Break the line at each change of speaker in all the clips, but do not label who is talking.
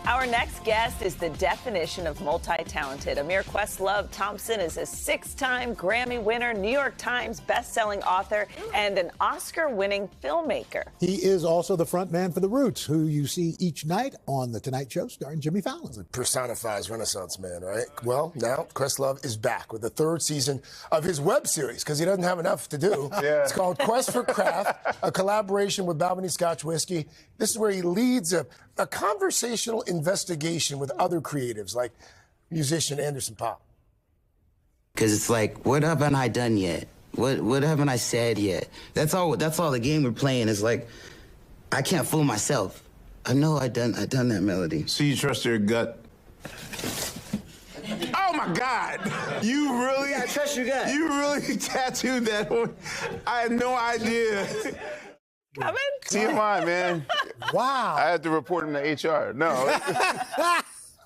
Our next guest is the definition of multi-talented. Amir Questlove Thompson is a 6-time Grammy winner, New York Times best-selling author, and an Oscar-winning filmmaker.
He is also the frontman for The Roots, who you see each night on The Tonight Show starring Jimmy Fallon.
Personifies Renaissance man, right? Well, now Questlove is back with the 3rd season of his web series because he doesn't have enough to do. It's called Quest for Craft, a collaboration with Balvenie Scotch Whiskey. This is where he leads a conversational investigation with other creatives like musician Anderson .Paak.
Because it's like, what haven't I done yet? What haven't I said yet? That's all the game we're playing is like, I can't fool myself. I know I done that melody.
So you trust your gut? Oh my God! You really?
Yeah, I trust your gut.
You really tattooed that one? I had no idea.
Come in.
TMI, man.
Wow.
I had to report him to HR. No.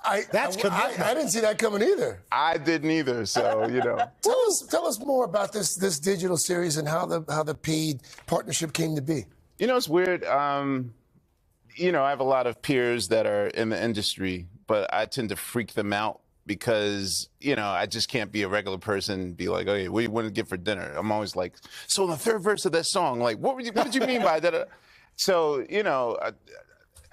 I didn't see that coming either.
I didn't either, so, you know.
Tell us more about this digital series and how the paid partnership came to be.
You know, it's weird. You know, I have a lot of peers that are in the industry, but I tend to freak them out because, you know, I just can't be a regular person and be like, okay, what do you want to get for dinner? I'm always like, so the 3rd verse of that song, like, what did you mean by that? So, you know,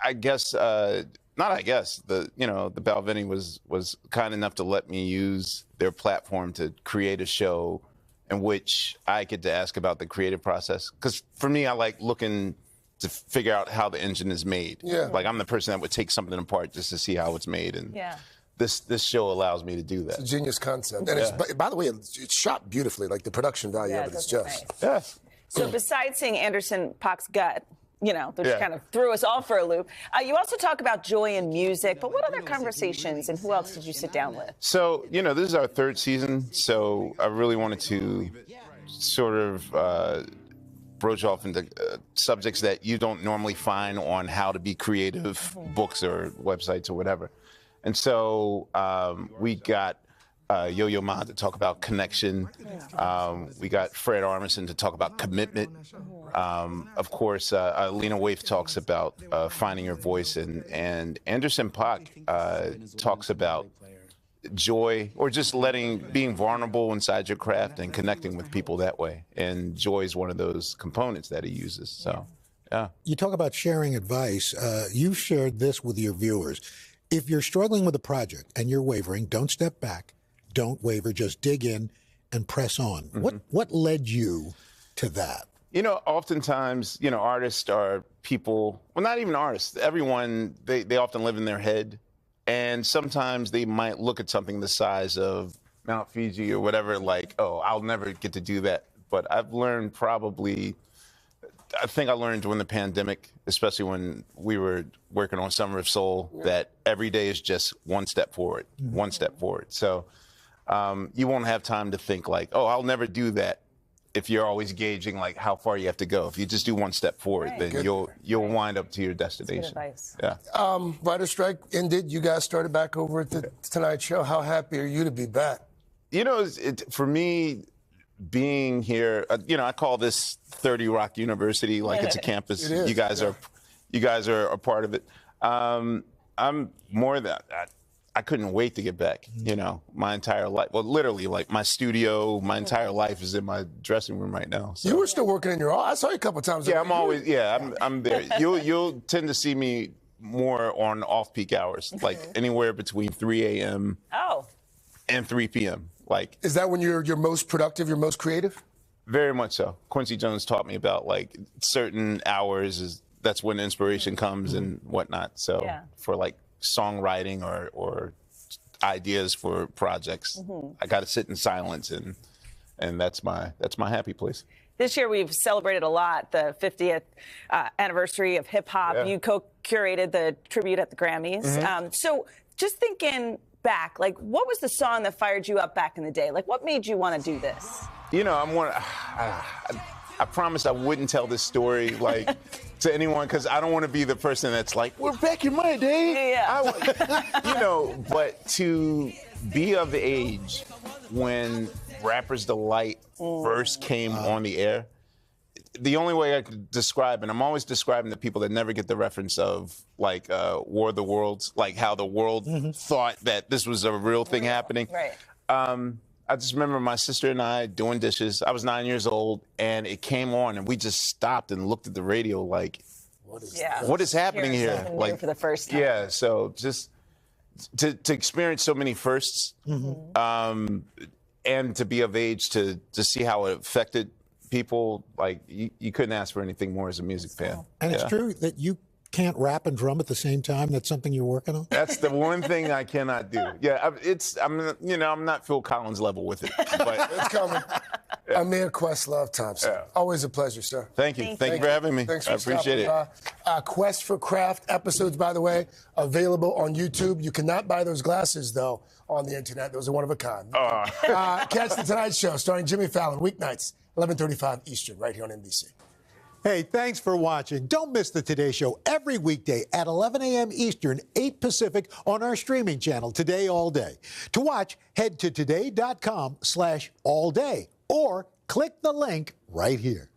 I guess, the Balvenie was kind enough to let me use their platform to create a show in which I get to ask about the creative process. Because for me, I like looking to figure out how the engine is made.
Yeah.
Like, I'm the person that would take something apart just to see how it's made. And this show allows me to do that.
It's a genius concept. And it's, by the way, it's shot beautifully. Like, the production value of it is just.
Nice. So besides seeing Anderson .Paak's gut, you know, which kind of threw us all for a loop, you also talk about joy in music, but what other conversations and who else did you sit down with?
So, you know, this is our 3rd season, so I really wanted to sort of broach off into subjects that you don't normally find on how to be creative books or websites or whatever. And so we got Yo-Yo Ma to talk about connection. We got Fred Armisen to talk about commitment. Of course, Lena Waithe talks about finding your voice, and Anderson .Paak talks about joy, or just being vulnerable inside your craft and connecting with people that way. And joy is one of those components that he uses. So, yeah.
You talk about sharing advice. You've shared this with your viewers. If you're struggling with a project and you're wavering, don't step back. Don't waver. Just dig in and press on. What led you to that?
You know, oftentimes, you know, artists are people, well, not even artists. Everyone, they often live in their head. And sometimes they might look at something the size of Mount Fiji or whatever, like, oh, I'll never get to do that. But I've learned I think I learned during the pandemic, especially when we were working on Summer of Soul, that every day is just one step forward, one step forward. So you won't have time to think like, oh, I'll never do that. If you're always gauging like how far you have to go. If you just do one step forward, then you'll wind up to your destination.
That's good advice.
Yeah.
Writer's strike ended. You guys started back over at the Tonight Show. How happy are you to be back?
You know, for me, being here, you know, I call this 30 Rock University, like it's a campus.
It is,
you guys are a part of it. I'm more that. I couldn't wait to get back, you know, my entire life. Well, literally, like my studio, my entire life is in my dressing room right now. So.
You were still working in your office. I saw you a couple of times.
Yeah, I'm there. You'll tend to see me more on off-peak hours, like anywhere between 3 a.m. and 3 p.m. Like,
is that when you're most productive, you're most creative?
Very much so. Quincy Jones taught me about like certain hours that's when inspiration comes and whatnot. So for like songwriting or ideas for projects, I got to sit in silence, and that's my happy place.
This year we've celebrated a lot, the 50th anniversary of hip hop. You co-curated the tribute at the Grammys. So just thinking back, like what was the song that fired you up back in the day? Like what made you want to do this?
You know, I promised I wouldn't tell this story like to anyone because I don't want to be the person that's like, we're back in my day. You know, but to be of the age when Rapper's Delight first came on the air, the only way I could describe, and I'm always describing to people that never get the reference of like War of the Worlds, like how the world thought that this was a real thing happening.
Right.
I just remember my sister and I doing dishes. I was 9 years old, and it came on, and we just stopped and looked at the radio like, what is happening here? Like
for the first time.
Yeah, so just to experience so many firsts, and to be of age to see how it affected people, like you couldn't ask for anything more as a music fan.
And it's true that you can't rap and drum at the same time. That's something you're working on.
That's the one thing I cannot do. Yeah, I'm not Phil Collins level with it, but
It's coming. Amir Questlove Thompson. Always a pleasure, sir.
Thank you for having me.
Thanks for
I appreciate it.
Quest for Craft episodes, by the way, available on YouTube. You cannot buy those glasses, though, on the internet. Those are one of a kind. Catch The Tonight Show, starring Jimmy Fallon, weeknights, 11:35 Eastern, right here on NBC.
Hey, thanks for watching. Don't miss the Today Show every weekday at 11 a.m. Eastern, 8 Pacific on our streaming channel, Today All Day. To watch, head to today.com/allday or click the link right here.